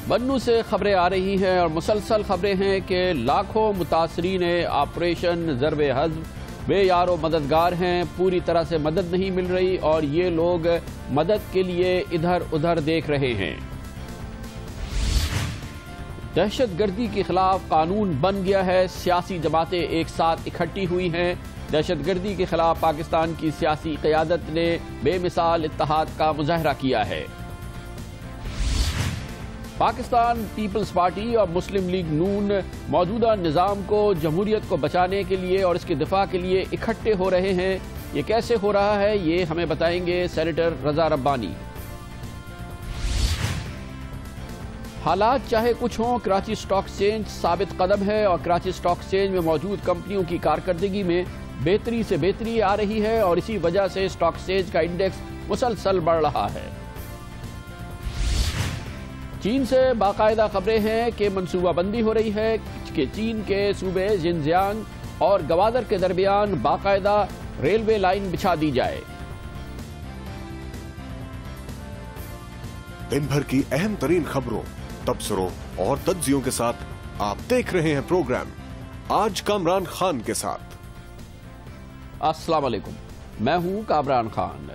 بنو سے خبریں آ رہی ہیں اور مسلسل خبریں ہیں کہ لاکھوں متاثرین آپریشن ضرب حذف بے یار و مددگار ہیں، پوری طرح سے مدد نہیں مل رہی اور یہ لوگ مدد کے لیے ادھر ادھر دیکھ رہے ہیں۔ دہشت گردی کے خلاف قانون بن گیا ہے، سیاسی جماعتیں ایک ساتھ اکٹھی ہوئی ہیں۔ دہشت گردی کے خلاف پاکستان کی سیاسی قیادت نے بے مثال اتحاد کا مظاہرہ کیا ہے۔ پاکستان پیپلز پارٹی اور مسلم لیگ نون موجودہ نظام کو، جمہوریت کو بچانے کے لیے اور اس کے دفاع کے لیے اکٹھے ہو رہے ہیں۔ یہ کیسے ہو رہا ہے یہ ہمیں بتائیں گے سینیٹر رضا ربانی۔ حالات چاہے کچھ ہوں، کراچی اسٹاک ایکسچینج ثابت قدم ہے اور کراچی اسٹاک ایکسچینج میں موجود کمپنیوں کی کارکردگی میں بہتری سے بہتری آ رہی ہے اور اسی وجہ سے اسٹاک ایکسچینج کا انڈیکس مسلسل بڑھ رہا ہے۔ چین سے باقاعدہ خبریں ہیں کہ منصوبہ بندی ہو رہی ہے کہ چین کے صوبے ژنژیانگ اور گوادر کے درمیان باقاعدہ ریلوے لائن بچھا دی جائے۔ دن بھر کی اہم ترین خبروں، تبصروں اور تجزیوں کے ساتھ آپ دیکھ رہے ہیں پروگرام آج کامران خان کے ساتھ۔ السلام علیکم، میں ہوں کامران خان۔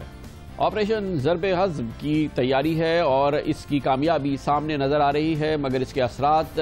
آپریشن ضرب حذف کی تیاری ہے اور اس کی کامیابی سامنے نظر آ رہی ہے، مگر اس کے اثرات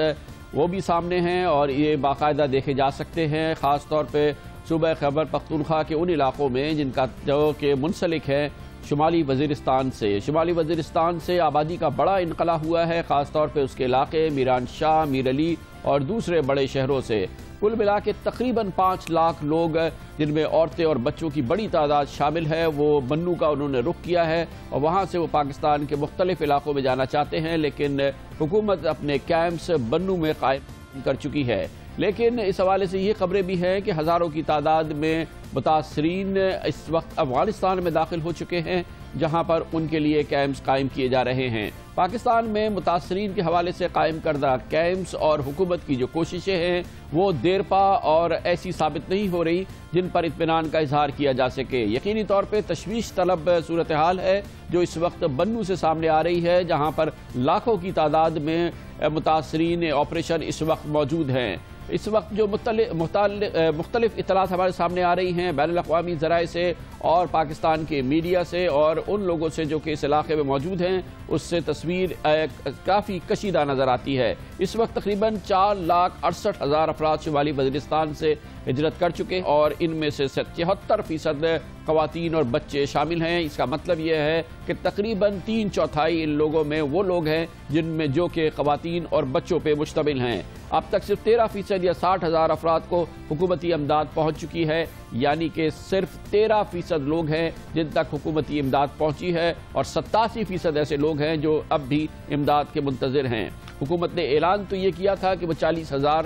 وہ بھی سامنے ہیں اور یہ باقاعدہ دیکھے جا سکتے ہیں، خاص طور پہ صوبہ خیبر پختونخوا کے ان علاقوں میں جن کا جو کہ منسلک ہے شمالی وزیرستان سے۔ شمالی وزیرستان سے آبادی کا بڑا انخلا ہوا ہے، خاص طور پہ اس کے علاقے میران شاہ، میر علی اور دوسرے بڑے شہروں سے۔ کل ملا کے تقریباً 5 لاکھ لوگ، جن میں عورتیں اور بچوں کی بڑی تعداد شامل ہے، وہ بنو کا انہوں نے رخ کیا ہے اور وہاں سے وہ پاکستان کے مختلف علاقوں میں جانا چاہتے ہیں، لیکن حکومت اپنے کیمپس بنو میں قائم کر چکی ہے۔ لیکن اس حوالے سے یہ خبریں بھی ہیں کہ ہزاروں کی تعداد میں متاثرین اس وقت افغانستان میں داخل ہو چکے ہیں، جہاں پر ان کے لیے کیمپس قائم کیے جا رہے ہیں۔ پاکستان میں متاثرین کے حوالے سے قائم کردہ کیمپس اور حکومت کی جو کوششیں ہیں وہ دیرپا اور ایسی ثابت نہیں ہو رہی جن پر اطمینان کا اظہار کیا جا سکے۔ یقینی طور پہ تشویش طلب صورتحال ہے جو اس وقت بنو سے سامنے آ رہی ہے، جہاں پر لاکھوں کی تعداد میں متاثرین آپریشن اس وقت موجود ہیں۔ اس وقت جو مختلف اطلاعات ہمارے سامنے آ رہی ہیں بین الاقوامی ذرائع سے اور پاکستان کے میڈیا سے اور ان لوگوں سے جو کہ اس علاقے میں موجود ہیں، اس سے تصویر کافی کشیدہ نظر آتی ہے۔ اس وقت تقریباً 4,68,000 افراد شمالی وزیرستان سے ہجرت کر چکے اور ان میں سے 73% خواتین اور بچے شامل ہیں۔ اس کا مطلب یہ ہے کہ تقریباً 3/4 ان لوگوں میں وہ لوگ ہیں جن میں جو کہ خواتین اور بچوں پہ مشتمل ہیں۔ اب تک صرف 13% یا 60,000 افراد کو حکومتی امداد پہنچ چکی ہے، یعنی کہ صرف 13% لوگ ہیں جن تک حکومتی امداد پہنچی ہے اور 87% ایسے لوگ ہیں جو اب بھی امداد کے منتظر ہیں۔ حکومت نے اعلان تو یہ کیا تھا کہ وہ 40,000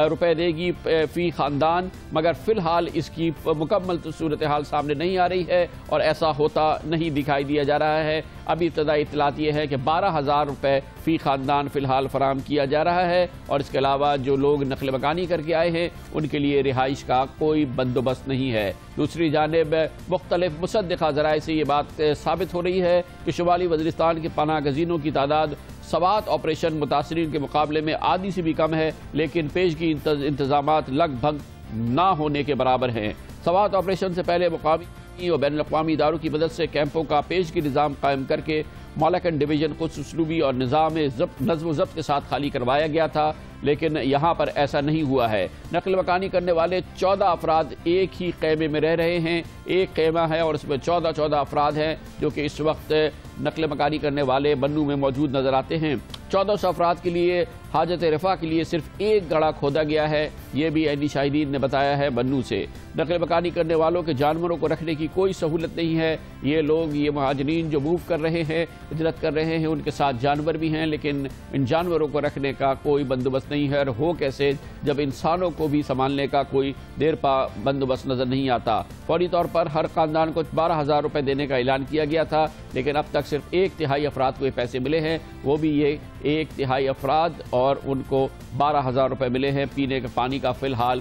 روپے دے گی فی خاندان، مگر فی الحال اس کی مکمل صورتحال سامنے نہیں آ رہی ہے اور ایسا ہوتا نہیں دکھائی دیا جا رہا ہے۔ ابھی ابتدائی اطلاعات یہ ہے کہ 12,000 روپے فی خاندان فی الحال فراہم کیا جا رہا ہے اور اس کے علاوہ جو لوگ نقل مکانی کر کے آئے ہیں ان کے لیے رہائش کا کوئی بندوبست نہیں ہے۔ دوسری جانب مختلف مصدقہ ذرائع سے یہ بات ثابت ہو رہی ہے کہ شمالی وزیرستان کے پناہ گزینوں کی تعداد سوات آپریشن متاثرین کے مقابلے میں آدھی سے بھی کم ہے، لیکن پیشگی انتظامات لگ بھگ نہ ہونے کے برابر ہیں۔ سوات آپریشن سے پہلے مقامی اور بین الاقوامی اداروں کی مدد سے کیمپوں کا پیشگی نظام قائم کر کے مالکن ڈویژن کو اسلوبی اور نظام نظم و ضبط کے ساتھ خالی کروایا گیا تھا، لیکن یہاں پر ایسا نہیں ہوا ہے۔ نقل مکانی کرنے والے 14 افراد ایک ہی خیمے میں رہ رہے ہیں، ایک خیمہ ہے اور اس میں 14 افراد ہیں جو کہ اس وقت نقل مکانی کرنے والے بنو میں موجود نظر آتے ہیں۔ 1400 افراد کے لیے حاجت رفع کے لیے صرف ایک گڑھا کھودا گیا ہے، یہ بھی عینی شاہدین نے بتایا ہے بنو سے۔ نقل مکانی کرنے والوں کے جانوروں کو رکھنے کی کوئی سہولت نہیں ہے۔ یہ لوگ، یہ مہاجرین جو موو کر رہے ہیں، ہجرت کر رہے ہیں، ان کے ساتھ جانور بھی ہیں، لیکن ان جانوروں کو رکھنے کا کوئی بندوبست نہیں ہے اور ہو کیسے جب انسانوں کو بھی سنبھالنے کا کوئی دیر پا بندوبست نظر نہیں آتا۔ فوری طور پر ہر خاندان کو 12,000 روپے دینے کا اعلان کیا گیا تھا، لیکن اب تک صرف 1/3 افراد کو یہ پیسے ملے ہیں، وہ بھی یہ 1/3 افراد، اور ان کو 12,000 روپے ملے ہیں۔ پینے کے پانی کا فی الحال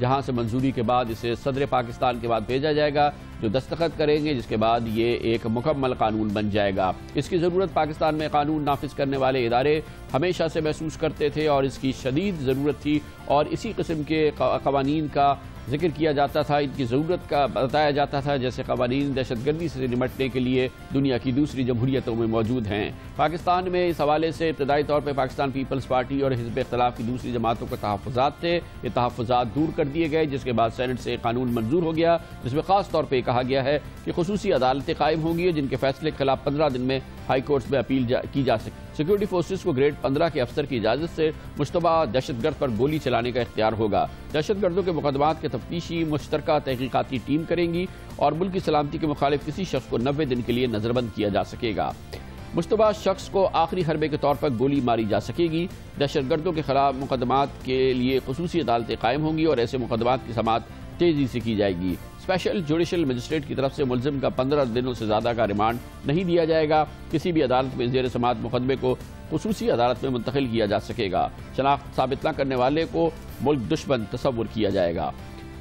جہاں سے منظوری کے بعد اسے صدر پاکستان کے بعد بھیجا جائے گا جو دستخط کریں گے، جس کے بعد یہ ایک مکمل قانون بن جائے گا۔ اس کی ضرورت پاکستان میں قانون نافذ کرنے والے ادارے ہمیشہ سے محسوس کرتے تھے اور اس کی شدید ضرورت تھی، اور اسی قسم کے قوانین کا ذکر کیا جاتا تھا، ان کی ضرورت کا بتایا جاتا تھا، جیسے قوانین دہشت گردی سے نمٹنے کے لیے دنیا کی دوسری جمہوریتوں میں موجود ہیں۔ پاکستان میں اس حوالے سے ابتدائی طور پہ پاکستان پیپلز پارٹی اور حزب اختلاف کی دوسری جماعتوں کے تحفظات تھے، یہ تحفظات دور کر دیے گئے، جس کے بعد سینٹ سے قانون منظور ہو گیا، جس میں خاص طور پہ کہا گیا ہے کہ خصوصی عدالتیں قائم ہوں گی جن کے فیصلے کے خلاف 15 دن میں ہائی کورٹس میں اپیل کی جا سکے۔ سیکورٹی فورسز کو گریڈ 15 کے افسر کی اجازت سے مشتبہ دہشت گرد پر گولی چلانے کا اختیار ہوگا۔ دہشت گردوں کے مقدمات کے تفتیشی مشترکہ تحقیقاتی ٹیم کریں گی اور ملک کی سلامتی کے مخالف کسی شخص کو 90 دن کے لیے نظر بند کیا جا سکے گا۔ مشتبہ شخص کو آخری حربے کے طور پر گولی ماری جا سکے گی۔ دہشت گردوں کے خلاف مقدمات کے لیے خصوصی عدالتیں قائم ہوں گی اور ایسے مقدمات کی سماعت تیزی سے کی جائے گی۔ اسپیشل جوڈیشل مجسٹریٹ کی طرف سے ملزم کا 15 دنوں سے زیادہ کا ریمانڈ نہیں دیا جائے گا۔ کسی بھی عدالت میں زیر سماعت مقدمے کو خصوصی عدالت میں منتقل کیا جا سکے گا۔ شناخت ثابت نہ کرنے والے کو ملک دشمن تصور کیا جائے گا۔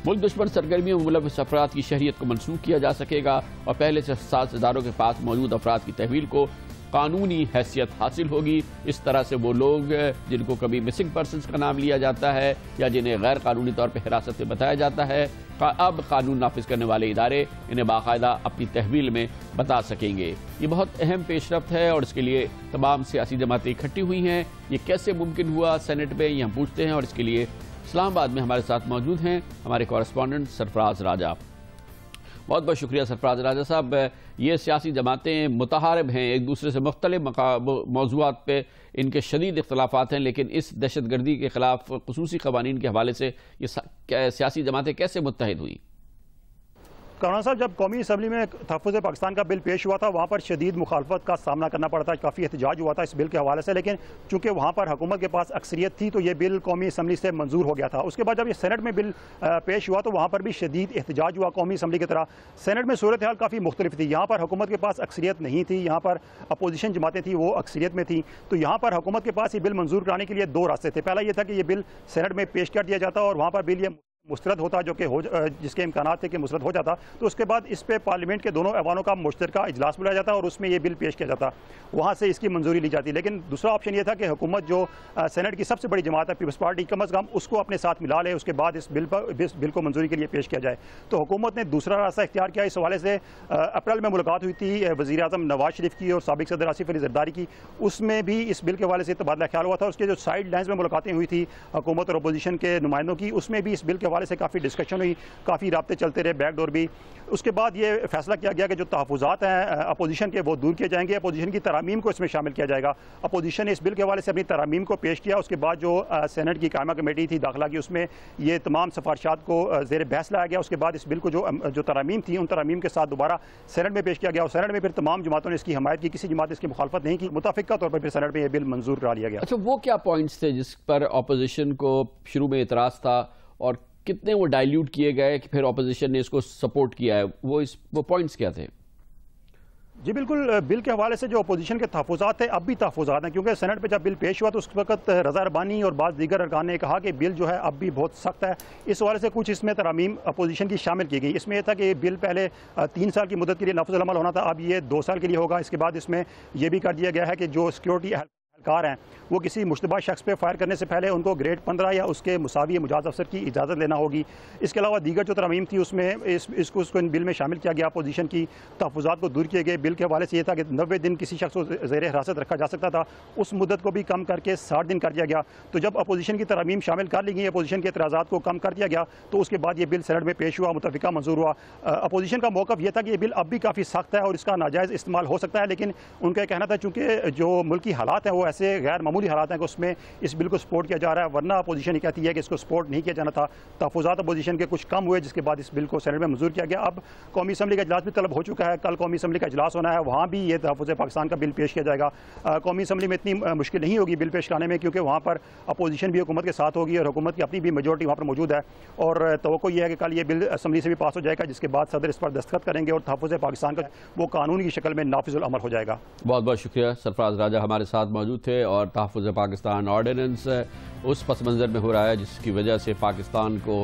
ملک دشمن سرگرمیوں میں ملوث افراد کی شہریت کو منسوخ کیا جا سکے گا اور پہلے سے حساس اداروں کے پاس موجود افراد کی تحویل کو قانونی حیثیت حاصل ہوگی۔ اس طرح سے وہ لوگ جن کو کبھی مسنگ پرسنز کا نام لیا جاتا ہے یا جنہیں غیر قانونی طور پہ حراست میں بتایا جاتا ہے، اب قانون نافذ کرنے والے ادارے انہیں باقاعدہ اپنی تحویل میں بتا سکیں گے۔ یہ بہت اہم پیش رفت ہے اور اس کے لیے تمام سیاسی جماعتیں اکٹھی ہوئی ہیں۔ یہ کیسے ممکن ہوا سینٹ میں، یہ ہم پوچھتے ہیں، اور اس کے لیے اسلام آباد میں ہمارے ساتھ موجود ہیں ہمارے کورسپونڈنٹ سرفراز راجہ۔ بہت بہت شکریہ سرفراز راجہ صاحب۔ یہ سیاسی جماعتیں متحارب ہیں، ایک دوسرے سے مختلف موضوعات پہ ان کے شدید اختلافات ہیں، لیکن اس دہشت گردی کے خلاف خصوصی قوانین کے حوالے سے یہ سیاسی جماعتیں کیسے متحد ہوئیں؟ کامران صاحب، جب قومی اسمبلی میں تحفظ پاکستان کا بل پیش ہوا تھا وہاں پر شدید مخالفت کا سامنا کرنا پڑا تھا، کافی احتجاج ہوا تھا اس بل کے حوالے سے، لیکن چونکہ وہاں پر حکومت کے پاس اکثریت تھی تو یہ بل قومی اسمبلی سے منظور ہو گیا تھا۔ اس کے بعد جب یہ سینٹ میں بل پیش ہوا تو وہاں پر بھی شدید احتجاج ہوا قومی اسمبلی کی طرح۔ سینٹ میں صورتحال کافی مختلف تھی، یہاں پر حکومت کے پاس اکثریت نہیں تھی، یہاں پر اپوزیشن جماعتیں تھیں وہ اکثریت میں تھیں، تو یہاں پر حکومت کے پاس یہ بل منظور کرانے کے لیے دو راستے تھے۔ پہلا یہ تھا کہ یہ بل سینٹ میں پیش کر دیا جاتا اور وہاں پر بل یہ مسترد ہوتا، جو کہ جس کے امکانات تھے کہ مسترد ہو جاتا، تو اس کے بعد اس پہ پارلیمنٹ کے دونوں ایوانوں کا مشترکہ اجلاس بلایا جاتا اور اس میں یہ بل پیش کیا جاتا، وہاں سے اس کی منظوری لی جاتی۔ لیکن دوسرا آپشن یہ تھا کہ حکومت جو سینٹ کی سب سے بڑی جماعت ہے پیپلز پارٹی، کم از کم اس کو اپنے ساتھ ملا لے، اس کے بعد اس بل کو منظوری کے لیے پیش کیا جائے۔ تو حکومت نے دوسرا راستہ اختیار کیا۔ اس حوالے سے اپریل میں ملاقات ہوئی تھی وزیر اعظم نواز شریف کی اور سابق صدر آصف علی زرداری کی، اس میں بھی اس بل کے حوالے سے تبادلہ خیال ہوا تھا۔ اس کے جو سائڈ لائنز میں ملاقاتیں ہوئی تھی حکومت اور اپوزیشن کے نمائندوں کی، اس میں بھی اس بل کے حوالے سے کافی ڈسکشن ہوئی، کافی رابطے چلتے رہے، بیک ڈور بھی۔ اس کے بعد یہ فیصلہ کیا گیا کہ جو تحفظات ہیں اپوزیشن کے وہ دور کیے جائیں گے، اپوزیشن کی ترامیم کو اس میں شامل کیا جائے گا۔ اپوزیشن نے اس بل کے حوالے سے اپنی ترامیم کو پیش کیا، اس کے بعد جو سینٹ کی قائمہ کمیٹی تھی داخلہ کی، اس میں یہ تمام سفارشات کو زیر بحث لایا گیا۔ اس کے بعد اس بل کو جو ترامیم تھی ان ترامیم کے ساتھ دوبارہ سینٹ میں پیش کیا گیا اور سینٹ میں پھر تمام جماعتوں نے اس کی حمایت کی، کسی جماعت اس کی مخالفت نہیں کی، متفقہ طور پر پھر سینٹ میں یہ بل منظور کرا لیا گیا۔ اچھا، وہ کیا پوائنٹس تھے جس پر اپوزیشن کو شروع میں اعتراض تھا اور کتنے وہ ڈائلیوٹ کیے گئے کہ پھر اپوزیشن نے اس کو سپورٹ کیا ہے؟ وہ پوائنٹس کیا تھے؟ جی بالکل، بل کے حوالے سے جو اپوزیشن کے تحفظات تھے اب بھی تحفظات ہیں، کیونکہ سینٹ پہ جب بل پیش ہوا تو اس وقت رضا ربانی اور بعض دیگر ارکان نے کہا کہ بل جو ہے اب بھی بہت سخت ہے۔ اس حوالے سے کچھ اس میں ترامیم اپوزیشن کی شامل کی گئی۔ اس میں یہ تھا کہ یہ بل پہلے 3 سال کی مدت کے لیے نافذ العمل ہونا تھا، اب یہ 2 سال کے لیے ہوگا۔ اس کے بعد اس میں یہ بھی کر دیا گیا ہے کہ جو سیکورٹی اہلکار ہیں وہ کسی مشتبہ شخص پہ فائر کرنے سے پہلے ان کو گریڈ 15 یا اس کے مساوی مجاز افسر کی اجازت لینا ہوگی۔ اس کے علاوہ دیگر جو ترامیم تھی اس میں اس کو ان بل میں شامل کیا گیا، اپوزیشن کی تحفظات کو دور کیے گئے۔ بل کے حوالے سے یہ تھا کہ 90 دن کسی شخص کو زیر حراست رکھا جا سکتا تھا، اس مدت کو بھی کم کر کے 60 دن کر دیا گیا۔ تو جب اپوزیشن کی ترامیم شامل کر لی گئی، اپوزیشن کے اعتراضات کو کم کر دیا گیا، تو اس کے بعد یہ بل سینٹ میں پیش ہوا، متفقہ منظور ہوا۔ اپوزیشن کا موقف یہ تھا کہ یہ بل اب بھی کافی سخت ہے اور اس کا ناجائز استعمال ہو سکتا ہے، لیکن ان کا کہنا تھا چونکہ جو ملکی حالات ہیں وہ ایسے غیر معمولی حالات ہیں کہ اس میں اس بل کو سپورٹ کیا جا رہا ہے، ورنہ اپوزیشن یہ کہتی ہے کہ اس کو سپورٹ نہیں کیا جانا تھا۔ تحفظات اپوزیشن کے کچھ کم ہوئے جس کے بعد اس بل کو سینٹ میں منظور کیا گیا۔ اب قومی اسمبلی کا اجلاس بھی طلب ہو چکا ہے، کل قومی اسمبلی کا اجلاس ہونا ہے، وہاں بھی یہ تحفظ پاکستان کا بل پیش کیا جائے گا۔ قومی اسمبلی میں اتنی مشکل نہیں ہوگی بل پیش کرانے میں، کیونکہ وہاں پر اپوزیشن بھی حکومت کے ساتھ ہوگی اور حکومت کی اپنی بھی میجورٹی وہاں پر موجود ہے، اور توقع یہ ہے کہ کل یہ بل اسمبلی سے بھی پاس ہو جائے گا، جس کے بعد صدر اس پر دستخط کریں گے اور تحفظ پاکستان کا وہ قانون کی شکل میں نافذ العمل ہو جائے گا۔ بہت بہت شکریہ، سرفراز راجہ ہمارے ساتھ موجود تھے۔ اور تحفظ پاکستان آرڈیننس اس پس منظر میں ہو رہا ہے جس کی وجہ سے پاکستان کو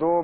2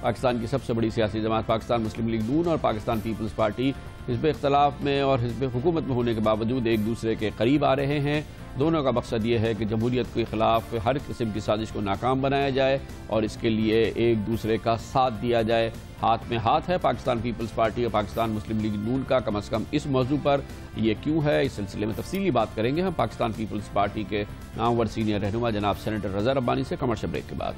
پاکستان کی سب سے بڑی سیاسی جماعت پاکستان مسلم لیگ نون اور پاکستان پیپلز پارٹی حزب اختلاف میں اور حزب حکومت میں ہونے کے باوجود ایک دوسرے کے قریب آ رہے ہیں. دونوں کا مقصد یہ ہے کہ جمہوریت کے خلاف ہر قسم کی سازش کو ناکام بنایا جائے اور اس کے لیے ایک دوسرے کا ساتھ دیا جائے. ہاتھ میں ہاتھ ہے پاکستان پیپلز پارٹی اور پاکستان مسلم لیگ نون کا، کم از کم اس موضوع پر. یہ کیوں ہے، اس سلسلے میں تفصیلی بات کریں گے ہم پاکستان پیپلز پارٹی کے نامور سینئر رہنما جناب سینیٹر رضا ربانی سے کمرشل بریک کے بعد.